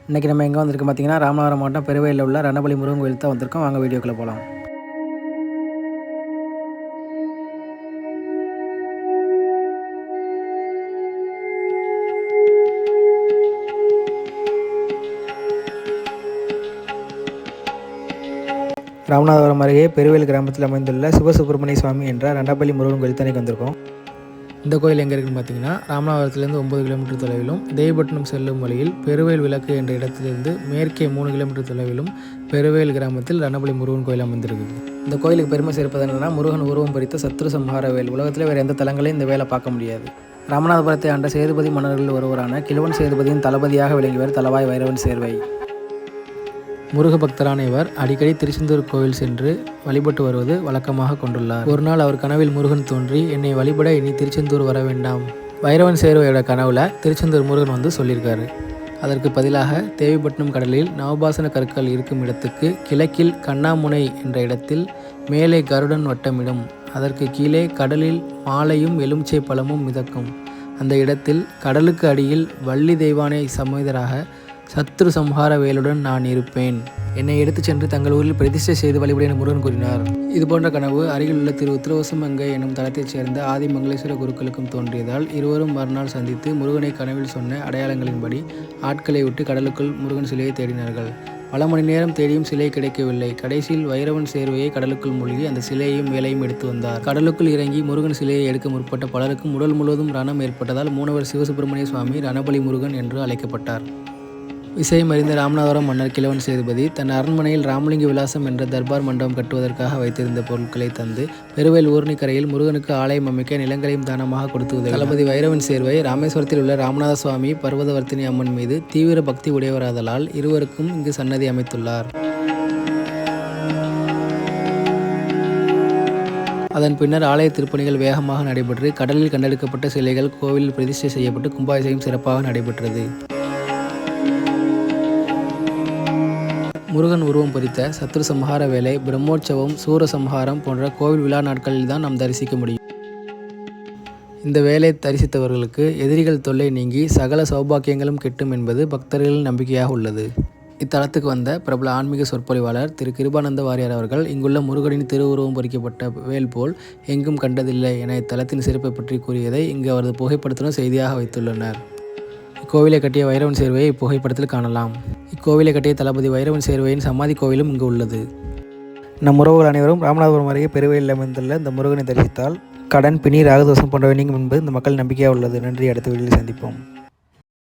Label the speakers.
Speaker 1: இன்றைக்கி நம்ம எங்கே வந்திருக்கோம் பார்த்தீங்கன்னா, ராமநாதபுரம் மாவட்டம் பெருவையில் உள்ள ரணபலி முருகன் கோயில் தான் வந்திருக்கோம். வாங்க வீடியோக்குள்ளே போகலாம். ராமநாதபுரம் அருகே பெருவேல் கிராமத்தில் அமைந்துள்ள சிவசுப்பிரமணிய சுவாமி என்ற ரணபலி முருகன் கோயில் தான் வந்திருக்கோம். இந்த கோயில் எங்கே இருக்குன்னு பார்த்தீங்கன்னா, ராமநாதபுரத்துலேருந்து 9 கிலோமீட்டர் தொலைவிலும், தேவிப்பட்டினம் செல்லும் வழியில் பெருவேல் விளக்கு என்ற இடத்திலிருந்து மேற்கே 3 கிலோமீட்டர் தொலைவிலும் பெருவேல் கிராமத்தில் ரணபலி முருகன் கோயில் அமைந்திருக்குது. இந்த கோயிலுக்கு பெருமை சேர்ப்பது என்னன்னா, முருகன் உருவம் பொறித்த சத்ரு சம்ஹார வேல். உலகத்தில் வேறு எந்த தலங்களையும் இந்த வேலை பார்க்க முடியாது. ராமநாதபுரத்தை ஆண்ட சேதுபதி மன்னர்களில் ஒருவரான கிழவன் சேதுபதியின் தளபதியாக விளங்கியவர் தளவாய் வைரவன் சேர்வை. முருக பக்தரான இவர் அடிக்கடி திருச்செந்தூர் கோவில் சென்று வழிபட்டு வருவது வழக்கமாக கொண்டுள்ளார். ஒரு நாள் அவர் கனவில் முருகன் தோன்றி, என்னை வழிபட இனி திருச்செந்தூர் வர வேண்டாம். வைரவன் சேர்வையோட கனவுல திருச்செந்தூர் முருகன் வந்து சொல்லியிருக்காரு. அதற்கு பதிலாக தேவிப்பட்டினம் கடலில் நவபாசன கற்கள் இருக்கும் இடத்துக்கு கிழக்கில் கண்ணாமுனை என்ற இடத்தில் மேலே கருடன் வட்டமிடும், அதற்கு கீழே கடலில் மாலையும் எலுமிச்சை பழமும் மிதக்கும், அந்த இடத்தில் கடலுக்கு அடியில் வள்ளி தெய்வானை சமேதராக சத்ரு சம்ஹார வேலுடன் நான் இருப்பேன், என்னை எடுத்துச் சென்று தங்கள் ஊரில் பிரதிஷ்டை செய்து வழிபட என முருகன் கூறினார். இது போன்ற கனவு அருகில் உள்ள திரு உத்திரவசமங்கை எனும் தலத்தைச் சேர்ந்த ஆதி மங்களேஸ்வர குருக்களுக்கும் தோன்றியதால் இருவரும் மறுநாள் சந்தித்து முருகனை கனவில் சொன்ன அடையாளங்களின்படி ஆட்களை விட்டு கடலுக்குள் முருகன் சிலையை தேடினார்கள். பல மணி நேரம் தேடியும் சிலை கிடைக்கவில்லை. கடைசியில் வைரவன் சேர்வையை கடலுக்குள் மூழ்கி அந்த சிலையையும் வேலையும் எடுத்து வந்தார். கடலுக்குள் இறங்கி முருகன் சிலையை எடுக்க முற்பட்ட பலருக்கும் உடல் முழுவதும் ரணம் ஏற்பட்டதால் மூனவர் சிவசுப்பிரமணிய சுவாமி ரணபலி முருகன் என்று அழைக்கப்பட்டார். விஷயம் அறிந்த ராமநாதபுரம் மன்னர் கிழவன் சேதுபதி தன் அரண்மனையில் ராமலிங்க விலாசம் என்ற தர்பார் மண்டபம் கட்டுவதற்காக வைத்திருந்த பொருட்களை தந்து பெருவேல் ஊர்ணிக்கரையில் முருகனுக்கு ஆலயம் அமைக்க நிலங்களையும் தானமாக கொடுத்து உதவி. தளபதி வைரவன் சேர்வை ராமேஸ்வரத்தில் உள்ள ராமநாத சுவாமி பர்வதவர்த்தினி அம்மன் மீது தீவிர பக்தி உடையவராதலால் இருவருக்கும் இங்கு சன்னதி அமைத்துள்ளார். அதன் பின்னர் ஆலய திருப்பணிகள் வேகமாக நடைபெற்று கடலில் கண்டெடுக்கப்பட்ட சிலைகள் கோவிலில் பிரதிஷ்டை செய்யப்பட்டு கும்பாபிஷேகம் சிறப்பாக நடைபெற்றது. முருகன் உருவம் பொறித்த சத்ரு சம்ஹார வேலை, பிரம்மோற்சவம், சூரசம்ஹாரம் போன்ற கோவில் விழா நாட்களில் தான் நாம் தரிசிக்க முடியும். இந்த வேலை தரிசித்தவர்களுக்கு எதிரிகள் தொல்லை நீங்கி சகல சௌபாக்கியங்களும் கிட்டும் என்பது பக்தர்களின் நம்பிக்கையாக உள்ளது. இத்தலத்துக்கு வந்த பிரபல ஆன்மீக சொற்பொழிவாளர் திரு கிருபானந்த வாரியார் அவர்கள் இங்குள்ள முருகனின் திருவுருவம் பொறிக்கப்பட்ட வேல் போல் எங்கும் கண்டதில்லை என இத்தலத்தின் சிறப்பை பற்றி கூறியதை இங்கு அவரது புகைப்படத்துடன் செய்தியாக வைத்துள்ளனர். இக்கோவிலை கட்டிய வைரவன் சேர்வையை இப்புகைப்படத்தில் காணலாம். இக்கோவிலை கட்டிய தளபதி வைரவன் சேர்வையின் சமாதி கோவிலும் இங்கு உள்ளது. நம் உறவுகள் அனைவரும் ராமநாதபுரம் அருகே பெருவேலில் அமைந்துள்ள இந்த முருகனை தரிசித்தால் கடன், பிணி, ராகதோஷம் போன்றவை நீங்கும் என்பது இந்த மக்கள் நம்பிக்கையாக உள்ளது. நன்றி. அடுத்த வீடியோவில் சந்திப்போம்.